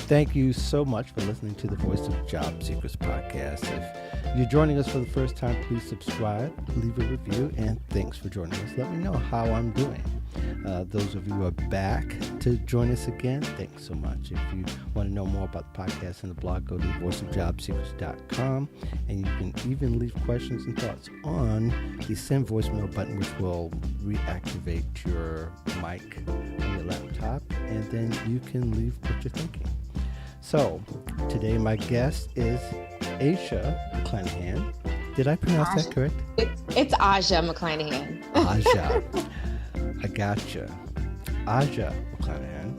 Thank you so much for listening to the Voice of Job Seekers podcast. If you're joining us for the first time, please subscribe, leave a review, and thanks for joining us. Let me know how I'm doing. Those of you who are back to join us again, thanks so much. If you want to know more about the podcast and the blog, go to voiceofjobseekers.com, and you can even leave questions and thoughts on the send voicemail button, which will reactivate your mic on your laptop, and then you can leave what you're thinking. So, today my guest is Asha McClanahan. Did I pronounce that correct? It's Asha McClanahan. Asha. I gotcha. Asha McClanahan.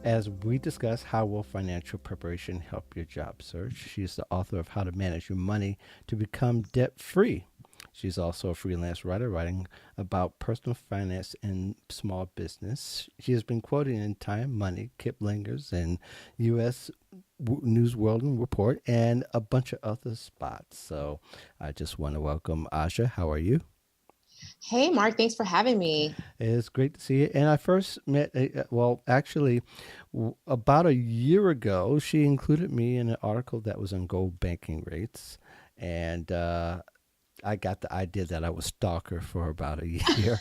As we discuss how will financial preparation help your job search, she's the author of How to Manage Your Money to Become Debt-Free. She's also a freelance writer writing about personal finance and small business. She has been quoted in Time, Money, Kiplinger's, and U.S. News World and Report, and a bunch of other spots. So I just want to welcome Asha. How are you? Hey, Mark. Thanks for having me. It's great to see you. And I first met, about a year ago, she included me in an article that was on gold banking rates. And I got the idea that I was stalker for about a year.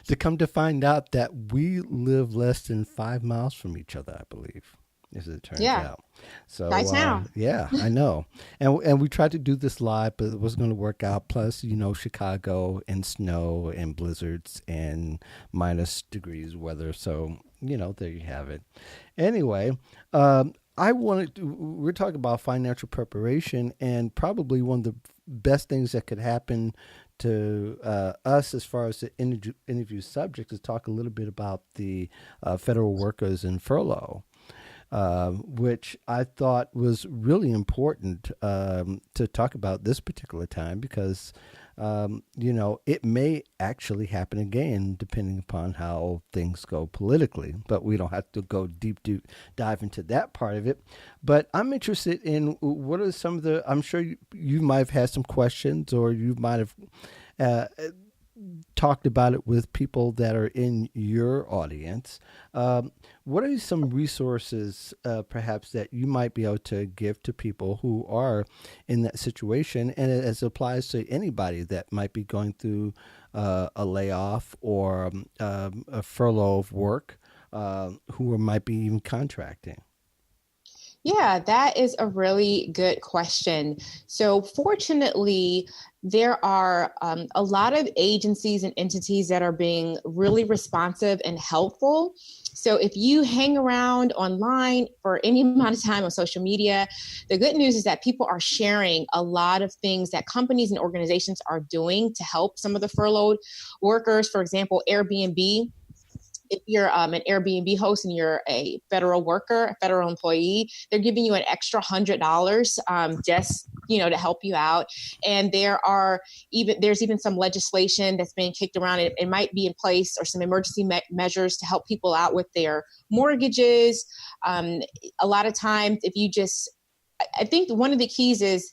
To come to find out that we live less than 5 miles from each other, I believe, as it turns out. So right now. Yeah, I know. And we tried to do this live, but it wasn't going to work out. Plus, Chicago and snow and blizzards and minus degrees weather. So, there you have it. Anyway, we're talking about financial preparation, and probably one of the best things that could happen to us as far as the interview subject is talk a little bit about the federal workers and furlough, which I thought was really important to talk about this particular time because, it may actually happen again depending upon how things go politically. But we don't have to go deep dive into that part of it. But I'm interested in what are some of the, I'm sure you might have had some questions, or you might have talked about it with people that are in your audience. What are some resources perhaps that you might be able to give to people who are in that situation, and as applies to anybody that might be going through a layoff or a furlough of work, who might be even contracting? Yeah, that is a really good question. So fortunately, there are a lot of agencies and entities that are being really responsive and helpful. So if you hang around online for any amount of time on social media, the good news is that people are sharing a lot of things that companies and organizations are doing to help some of the furloughed workers. For example, Airbnb. If you're an Airbnb host and you're a federal worker, a federal employee, they're giving you an extra $100 just, to help you out. And there's even some legislation that's being kicked around. It might be in place, or some emergency measures to help people out with their mortgages. A lot of times, I think one of the keys is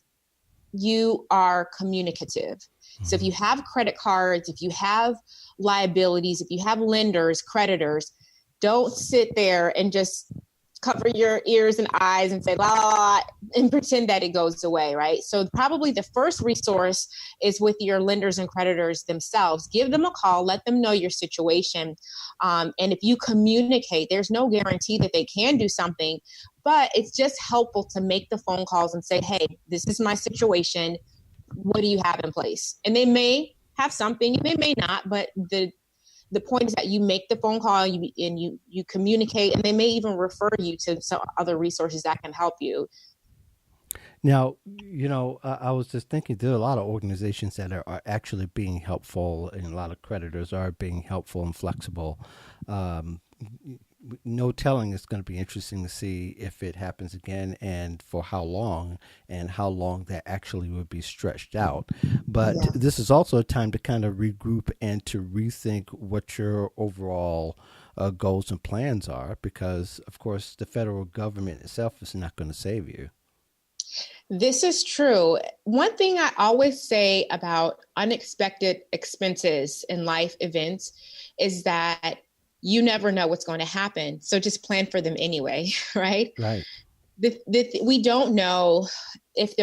you are communicative. So if you have credit cards, if you have liabilities, if you have lenders, creditors, don't sit there and just cover your ears and eyes and say, la, la, la, and pretend that it goes away, right? So probably the first resource is with your lenders and creditors themselves. Give them a call, let them know your situation. And if you communicate, there's no guarantee that they can do something, but it's just helpful to make the phone calls and say, hey, this is my situation. What do you have in place? And they may have something, they may not, but the point is that you make the phone call and you communicate, and they may even refer you to some other resources that can help you. Now, I was just thinking there are a lot of organizations that are actually being helpful, and a lot of creditors are being helpful and flexible. No telling. It's going to be interesting to see if it happens again, and for how long, and how long that actually would be stretched out. But This is also a time to kind of regroup and to rethink what your overall goals and plans are, because, of course, the federal government itself is not going to save you. This is true. One thing I always say about unexpected expenses in life events is that you never know what's going to happen. So just plan for them anyway, right? Right. We don't know if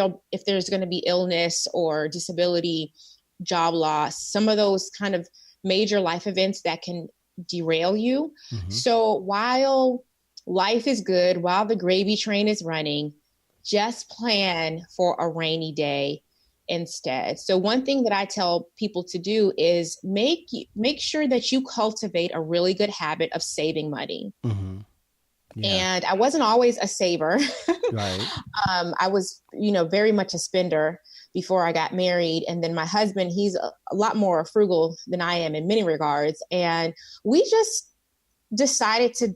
there's going to be illness or disability, job loss, some of those kind of major life events that can derail you. Mm-hmm. So while life is good, while the gravy train is running, just plan for a rainy day instead. So one thing that I tell people to do is make sure that you cultivate a really good habit of saving money. Mm-hmm. Yeah. And I wasn't always a saver. Right. I was, very much a spender before I got married. And then my husband, he's a lot more frugal than I am in many regards. And we just decided to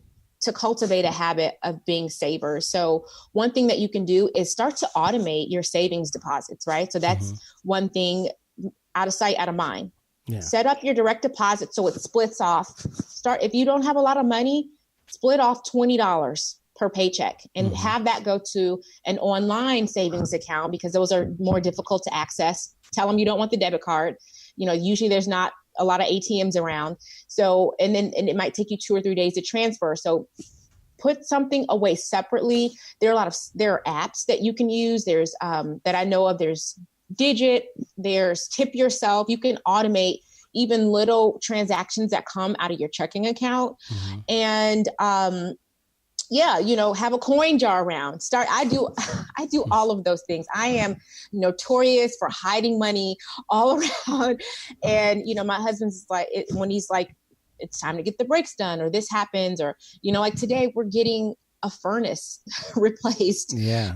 cultivate a habit of being savers. So one thing that you can do is start to automate your savings deposits, right? So that's one thing, out of sight, out of mind. Yeah. Set up your direct deposit so it splits off. If you don't have a lot of money, split off $20 per paycheck and have that go to an online savings account, because those are more difficult to access. Tell them you don't want the debit card. Usually there's not a lot of ATMs around. So, and it might take you 2 or 3 days to transfer. So put something away separately. There are apps that you can use. There's that I know of. There's Digit, there's Tip Yourself. You can automate even little transactions that come out of your checking account. And have a coin jar around. I do all of those things. I am notorious for hiding money all around. And, my husband's like, when he's like, it's time to get the brakes done, or this happens, or, like today we're getting a furnace replaced. Yeah.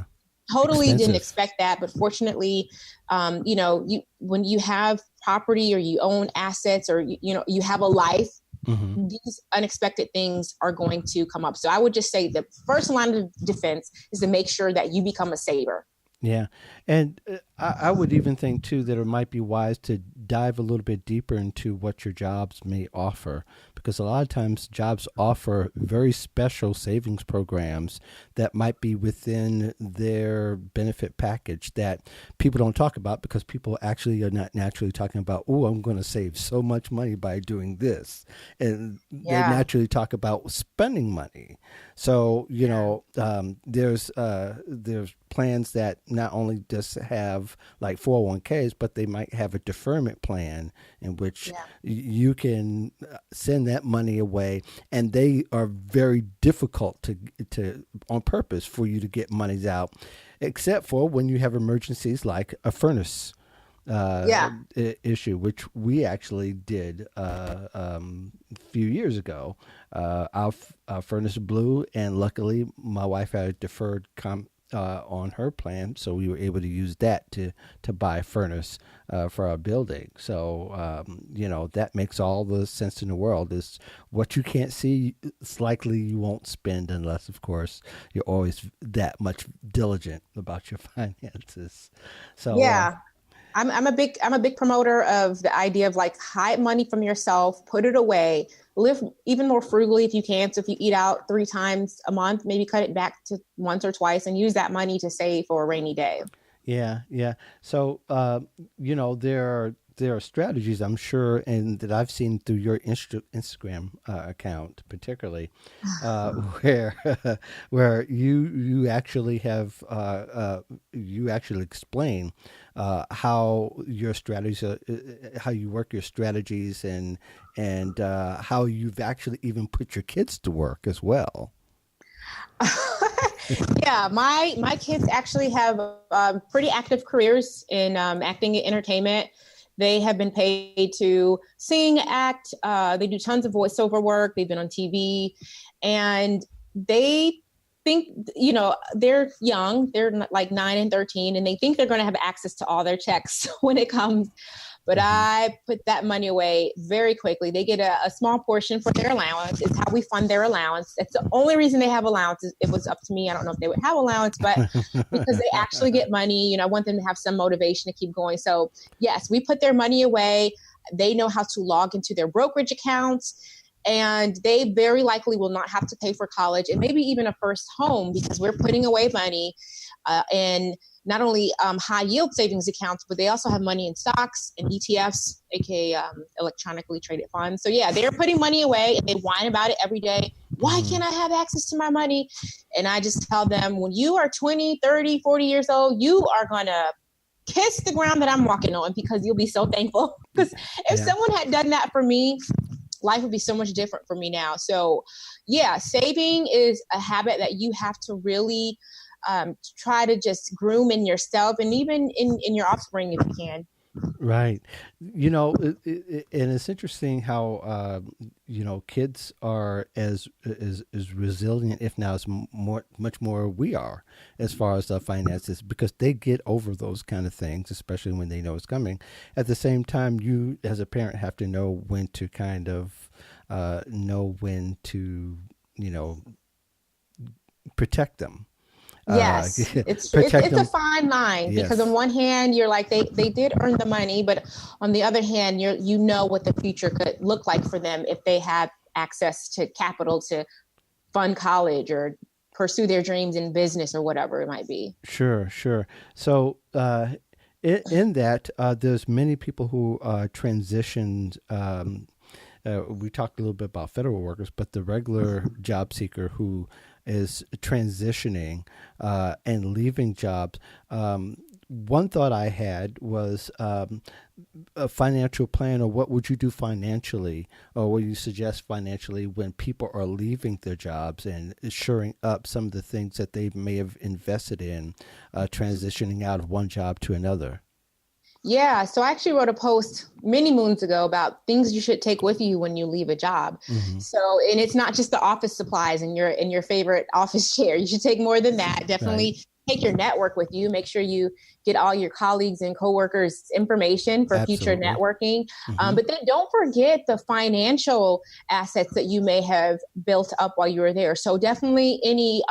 Totally Expensive. didn't expect that. But fortunately, when you have property or you own assets, or, you have a life, these unexpected things are going to come up. So I would just say the first line of defense is to make sure that you become a saver. Yeah. And I would even think, too, that it might be wise to dive a little bit deeper into what your jobs may offer, because a lot of times jobs offer very special savings programs that might be within their benefit package that people don't talk about, because people actually are not naturally talking about, oh, I'm going to save so much money by doing this. And they naturally talk about spending money. So, there's plans that not only just have like 401ks, but they might have a deferment plan in which you can send that money away, and they are very difficult to on purpose for you to get monies out, except for when you have emergencies like a furnace issue, which we actually did a few years ago. Our furnace blew, and luckily my wife had a deferred on her plan, so we were able to use that to buy a furnace for our building. So that makes all the sense in the world. Is what you can't see, it's likely you won't spend, unless of course you're always that much diligent about your finances. So I'm a big promoter of the idea of like hide money from yourself, put it away, live even more frugally if you can. So if you eat out 3 times a month, maybe cut it back to once or twice and use that money to save for a rainy day. Yeah. So, there are strategies, I'm sure, and that I've seen through your Instagram account, particularly, where where you actually have you actually explain how your strategies, how you work your strategies, and how you've actually even put your kids to work as well. Yeah, my kids actually have pretty active careers in acting and entertainment. They have been paid to sing, act. They do tons of voiceover work. They've been on TV, and they think, they're young. They're like 9 and 13, and they think they're going to have access to all their checks when it comes. But I put that money away very quickly. They get a small portion for their allowance. It's how we fund their allowance. That's the only reason they have allowance. It was up to me. I don't know if they would have allowance, but because they actually get money, I want them to have some motivation to keep going. So yes, we put their money away. They know how to log into their brokerage accounts, and they very likely will not have to pay for college and maybe even a first home, because we're putting away money. And not only high yield savings accounts, but they also have money in stocks and ETFs, aka electronically traded funds. So yeah, they're putting money away and they whine about it every day. Why Hmm. can't I have access to my money? And I just tell them, when you are 20, 30, 40 years old, you are going to kiss the ground that I'm walking on, because you'll be so thankful. Because if Yeah. someone had done that for me, life would be so much different for me now. So yeah, saving is a habit that you have to really try to just groom in yourself, and even in your offspring if you can. Right. And it's interesting how, kids are as resilient, if not as much more we are, as far as finances, because they get over those kind of things, especially when they know it's coming. At the same time, you as a parent have to know when to kind of know when to, you know, protect them. Uh, Yes, it's protect it's a them. fine line, because on Yes. one hand you're like, they did earn the money, but on the other hand you know what the future could look like for them if they have access to capital to fund college or pursue their dreams in business or whatever it might be. Sure, sure. So, in that, there's many people who transitioned. We talked a little bit about federal workers, but the regular job seeker who is transitioning and leaving jobs. One thought I had was a financial plan, or what would you do financially, or what you suggest financially when people are leaving their jobs and shoring up some of the things that they may have invested in, transitioning out of one job to another. Yeah, so I actually wrote a post many moons ago about things you should take with you when you leave a job. Hmm. So, and it's not just the office supplies and your favorite office chair. You should take more than that. Right. Definitely take your network with you. Make sure you get all your colleagues and coworkers' information for future Absolutely. networking. Hmm. But then don't forget the financial assets that you may have built up while you were there. So definitely any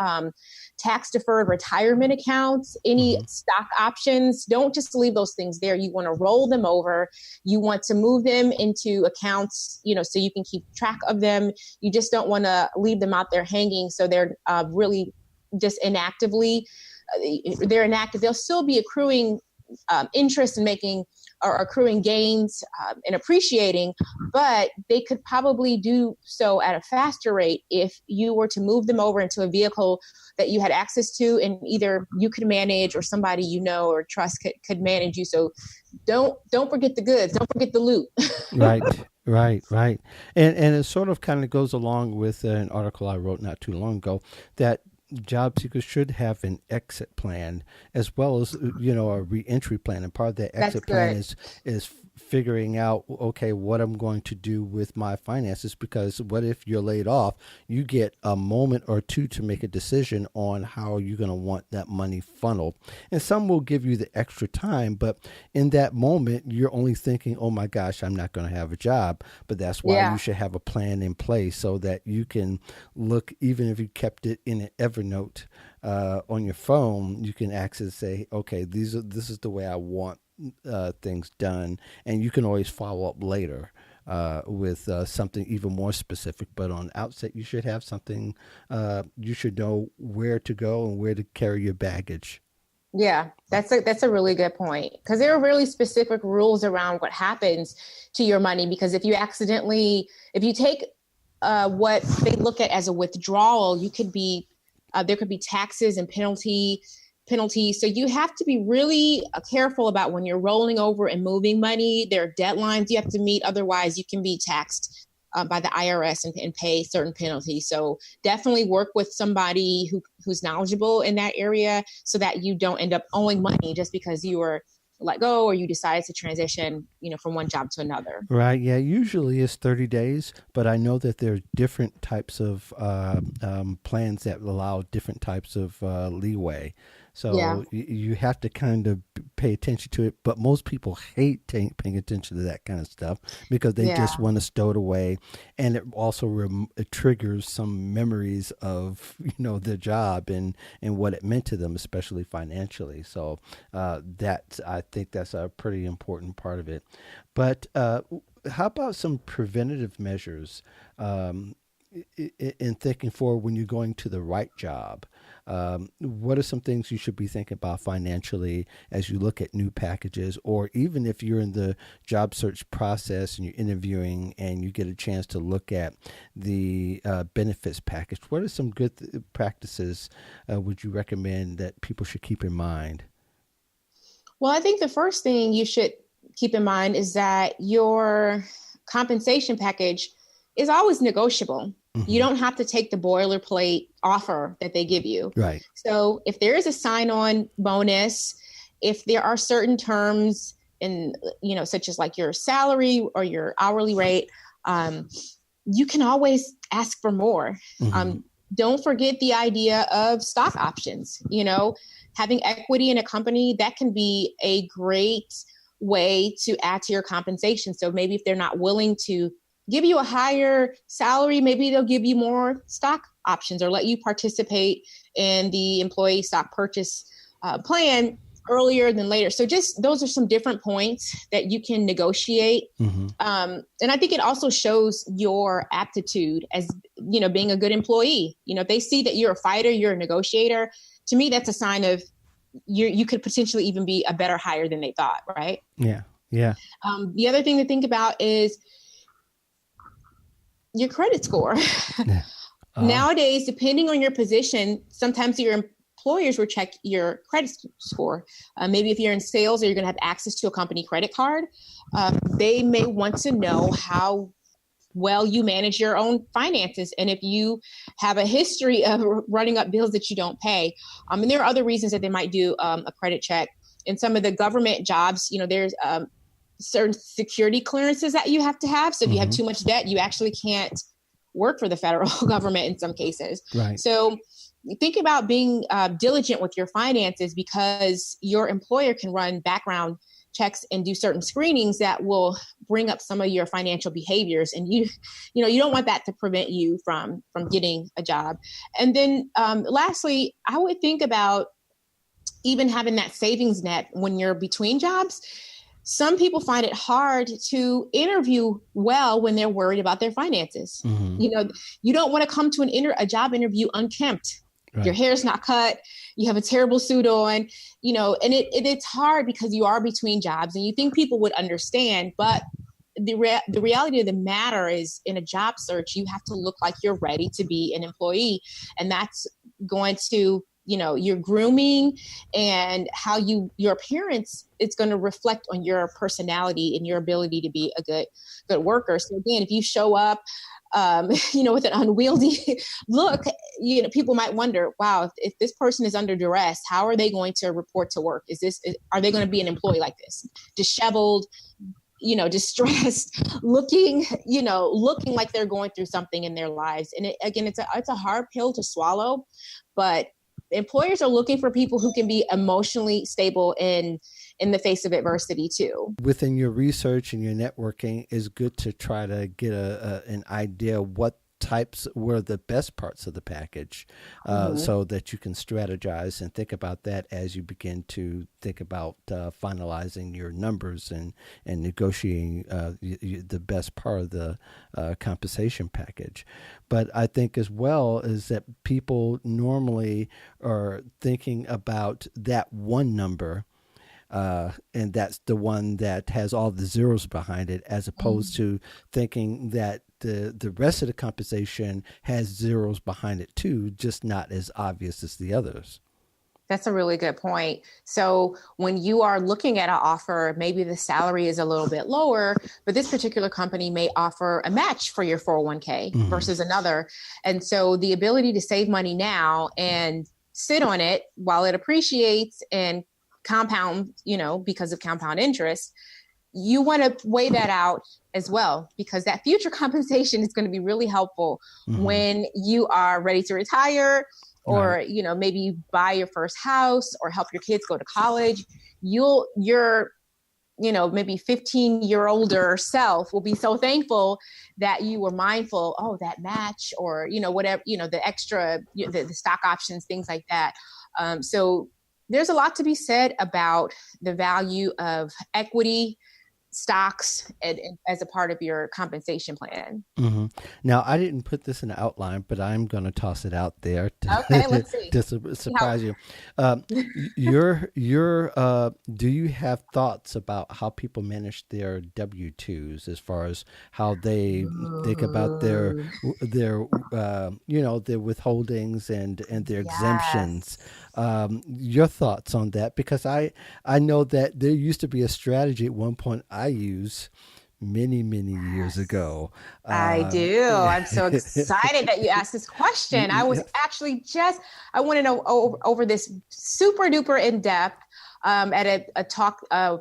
tax deferred retirement accounts, any Hmm. stock options. Don't just leave those things there. You want to roll them over. You want to move them into accounts, so you can keep track of them. You just don't want to leave them out there hanging, so they're really just inactively. They're inactive. They'll still be accruing interest and making or accruing gains and appreciating, but they could probably do so at a faster rate if you were to move them over into a vehicle that you had access to, and either you could manage or somebody you know or trust could manage you. So don't forget the goods. Don't forget the loot. Right, right, right. And it sort of kind of goes along with an article I wrote not too long ago, that job seekers should have an exit plan as well as a reentry plan. And part of that That's exit plan good. is figuring out, okay, what I'm going to do with my finances, because what if you're laid off? You get a moment or two to make a decision on how you're going to want that money funneled. And some will give you the extra time, but in that moment you're only thinking, oh my gosh, I'm not going to have a job. But that's why you Yeah. should have a plan in place so that you can look, even if you kept it in an Evernote on your phone, you can access, say, okay, this is the way I want things done, and you can always follow up later with something even more specific. But on outset, you should have something. You should know where to go and where to carry your baggage. Yeah, that's a really good point, because there are really specific rules around what happens to your money. Because if you take what they look at as a withdrawal, you could be there could be taxes and penalties. So you have to be really careful about when you're rolling over and moving money. There are deadlines you have to meet, otherwise you can be taxed by the IRS and pay certain penalties. So definitely work with somebody who's knowledgeable in that area, so that you don't end up owing money just because you were let go or you decided to transition, from one job to another. Right. Yeah. Usually it's 30 days, but I know that there are different types of plans that allow different types of leeway. Yeah. So you have to kind of pay attention to it. But most people hate paying attention to that kind of stuff because they Yeah. just want to stow it away. And it also it triggers some memories of, their job and what it meant to them, especially financially. So I think that's a pretty important part of it. But how about some preventative measures? Um, in thinking forward when you're going to the right job, what are some things you should be thinking about financially as you look at new packages, or even if you're in the job search process and you're interviewing and you get a chance to look at the benefits package? What are some good practices would you recommend that people should keep in mind? Well, I think the first thing you should keep in mind is that your compensation package is always negotiable. You Mm-hmm. don't have to take the boilerplate offer that they give you. Right. So if there is a sign-on bonus, if there are certain terms in, such as like your salary or your hourly rate, you can always ask for more. Mm-hmm. Don't forget the idea of stock options. Having equity in a company, that can be a great way to add to your compensation. So maybe if they're not willing to give you a higher salary, maybe they'll give you more stock options or let you participate in the employee stock purchase plan earlier than later. So just those are some different points that you can negotiate. Mm-hmm. And I think it also shows your aptitude as, being a good employee. If they see that you're a fighter, you're a negotiator, to me, that's a sign of you could potentially even be a better hire than they thought, right? Yeah. Yeah. The other thing to think about is your credit score. Yeah. Nowadays, depending on your position, sometimes your employers will check your credit score. Maybe if you're in sales or you're going to have access to a company credit card, they may want to know how well you manage your own finances and if you have a history of running up bills that you don't pay. And there are other reasons that they might do a credit check. In some of the government jobs, there's certain security clearances that you have to have. So if you have too much debt, you actually can't work for the federal government in some cases. Right. So think about being diligent with your finances, because your employer can run background checks and do certain screenings that will bring up some of your financial behaviors. And you don't want that to prevent you from getting a job. And then lastly, I would think about even having that savings net when you're between jobs. Some people find it hard to interview well when they're worried about their finances. Mm-hmm. You don't want to come to a job interview unkempt. Right. Your hair's not cut. You have a terrible suit on, and it's hard because you are between jobs and you think people would understand. But the reality of the matter is, in a job search, you have to look like you're ready to be an employee. And that's going to, your grooming and how your appearance, it's going to reflect on your personality and your ability to be a good worker. So again, if you show up, with an unwieldy look, people might wonder, wow, if this person is under duress, how are they going to report to work? Are they going to be an employee like this? Disheveled, distressed, looking like they're going through something in their lives. And it's a hard pill to swallow, but employers are looking for people who can be emotionally stable in the face of adversity too. Within your research and your networking, it's good to try to get an idea what types were the best parts of the package, so that you can strategize and think about that as you begin to think about finalizing your numbers and negotiating the best part of the compensation package. But I think as well is that people normally are thinking about that one number, and that's the one that has all the zeros behind it, as opposed to thinking that the rest of the compensation has zeros behind it too, just not as obvious as the others. That's a really good point. So when you are looking at an offer, maybe the salary is a little bit lower, but this particular company may offer a match for your 401k versus another. And so the ability to save money now and sit on it while it appreciates and compound, because of compound interest, you want to weigh that out as well, because that future compensation is going to be really helpful when you are ready to retire, or, right, maybe you buy your first house or help your kids go to college. Your maybe 15-year-older self will be so thankful that you were mindful, that match, or, whatever, the extra, the stock options, things like that. So there's a lot to be said about the value of equity, stocks as a part of your compensation plan. hmm Now, I didn't put this in the outline, but I'm going to toss it out there Okay, to, let's see. to How surprise you. Do you have thoughts about how people manage their W-2s as far as how they think about Ooh, their their withholdings and their exemptions? yes. Your thoughts on that? Because I know that there used to be a strategy at one point I used many years Yes. ago. I do. Yeah. I'm so excited that you asked this question. I was Yeah. actually I want to know over this super duper in depth at a talk that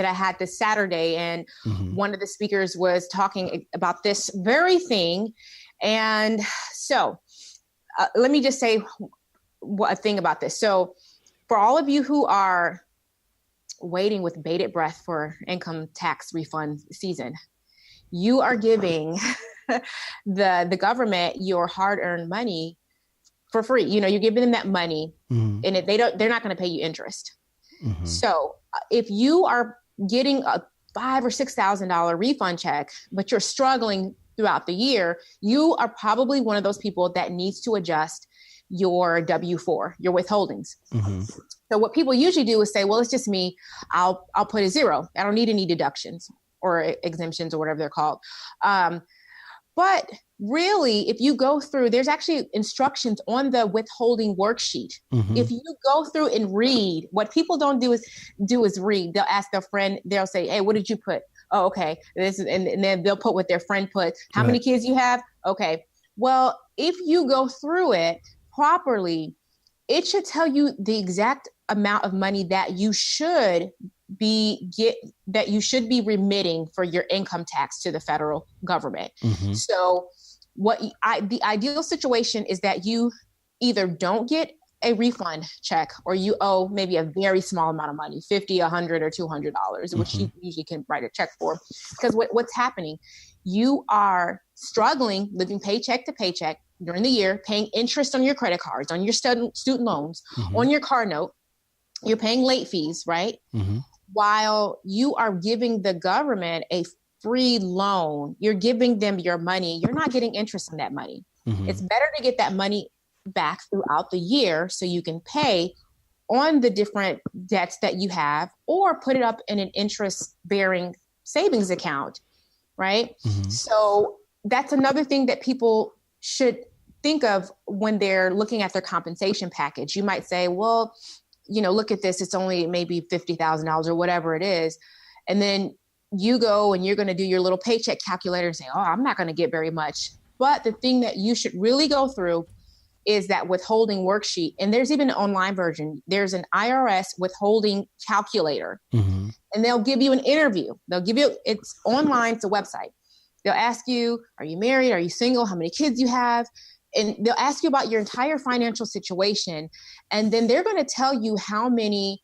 I had this Saturday. And hmm one of the speakers was talking about this very thing. And so let me just say a thing about this. So, for all of you who are waiting with bated breath for income tax refund season, you are giving the government your hard-earned money for free. You're giving them that money, hmm and they're not going to pay you interest. hmm So if you are getting a $5,000 or $6,000 refund check, but you're struggling throughout the year, you are probably one of those people that needs to adjust your W-4, your withholdings. hmm So what people usually do is say, well, it's just me. I'll put a zero. I don't need any deductions or exemptions or whatever they're called. Um, but really, if you go through, there's actually instructions on the withholding worksheet. hmm If you go through and read, what people don't do is read. They'll ask their friend. They'll say, "Hey, what did you put?" Oh, okay. This is, and then they'll put what their friend put. How many Right. kids you have? Okay. Well, if you go through it properly, it should tell you the exact amount of money that you should be remitting for your income tax to the federal government. hmm So the ideal situation is that you either don't get a refund check, or you owe maybe a very small amount of money, 50, 100, or $200, which hmm you usually can write a check for. Because what's happening, you are struggling, living paycheck to paycheck during the year, paying interest on your credit cards, on your student loans, hmm on your car note. You're paying late fees, right? hmm While you are giving the government a free loan, you're giving them your money. You're not getting interest on that money. hmm It's better to get that money back throughout the year so you can pay on the different debts that you have, or put it up in an interest bearing savings account, right? hmm So that's another thing that people should think of when they're looking at their compensation package. You might say, well, look at this, it's only maybe $50,000 or whatever it is. And then you go and you're going to do your little paycheck calculator and say, oh, I'm not going to get very much. But the thing that you should really go through is that withholding worksheet. And there's even an online version. There's an IRS withholding calculator, hmm and they'll give you an interview. It's online, it's a website. They'll ask you, are you married? Are you single? How many kids you have? And they'll ask you about your entire financial situation. And then they're going to tell you how many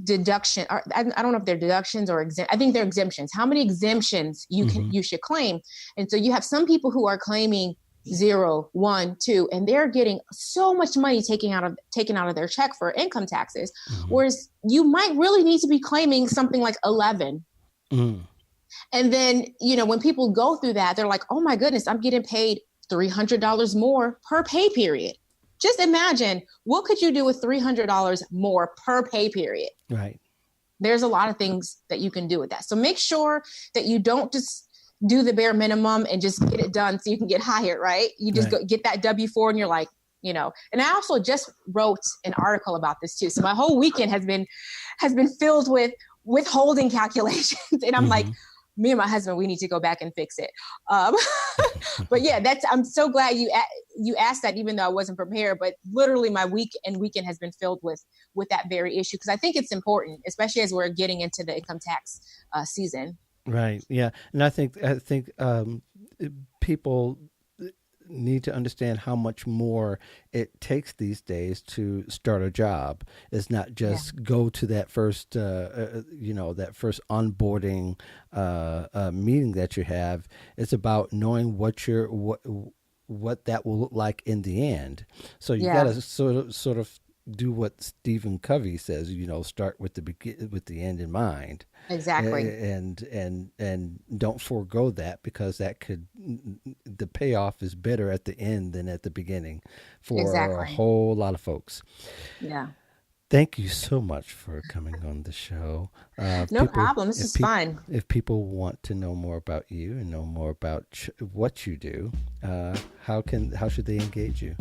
deduction, or I don't know if they're deductions or I think they're exemptions. How many exemptions you should claim. And so you have some people who are claiming 0, 1, 2, and they're getting so much money taken out of their check for income taxes, hmm whereas you might really need to be claiming something like 11. hmm And then, when people go through that, they're like, oh my goodness, I'm getting paid $300 more per pay period. Just imagine, what could you do with $300 more per pay period? Right. There's a lot of things that you can do with that. So make sure that you don't just do the bare minimum and just get it done so you can get hired, right? You just Right. go get that W-4 and you're like, and I also just wrote an article about this too. So my whole weekend has been filled with withholding calculations. And I'm like, hmm me and my husband, we need to go back and fix it. Um, but yeah, I'm so glad you asked that, even though I wasn't prepared. But literally, my weekend has been filled with that very issue, because I think it's important, especially as we're getting into the income tax season. Right. Yeah. And I think people need to understand how much more it takes these days to start a job. It's not Yeah. just go to that first, that first onboarding meeting that you have. It's about knowing what that will look like in the end. So you got Yeah. to sort of do what Stephen Covey says. Start with with the end in mind, Exactly. and don't forego that, because the payoff is better at the end than at the beginning for a Exactly. whole lot of folks. Yeah. Thank you so much for coming on the show. No problem. This is fun. If people want to know more about you and know more about what you do, how should they engage you?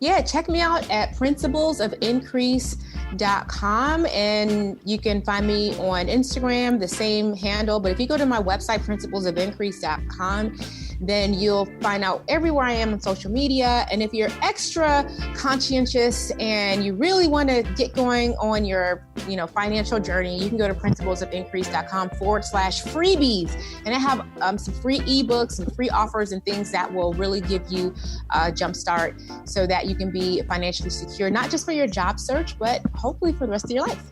Yeah, check me out at principlesofincrease.com, and you can find me on Instagram, the same handle. But if you go to my website, principlesofincrease.com, then you'll find out everywhere I am on social media. And if you're extra conscientious and you really want to get going on your financial journey, you can go to principlesofincrease.com/freebies. And I have some free ebooks, some free offers and things that will really give you a jump start so that you can be financially secure, not just for your job search, but hopefully for the rest of your life.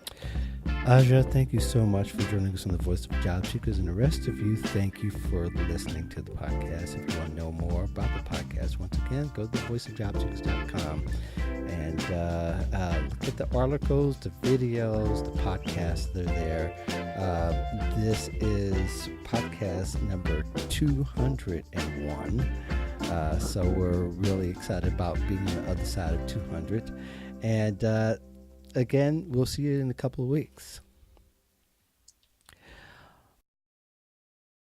Asha, thank you so much for joining us on the Voice of Job Seekers, and the rest of you, thank you for listening to the podcast. If you want to know more about the podcast, once again, go to thevoiceofjobseekers.com and look at the articles, the videos, the podcasts. They're there. This is podcast number 201. So we're really excited about being on the other side of 200. And again, we'll see you in a couple of weeks.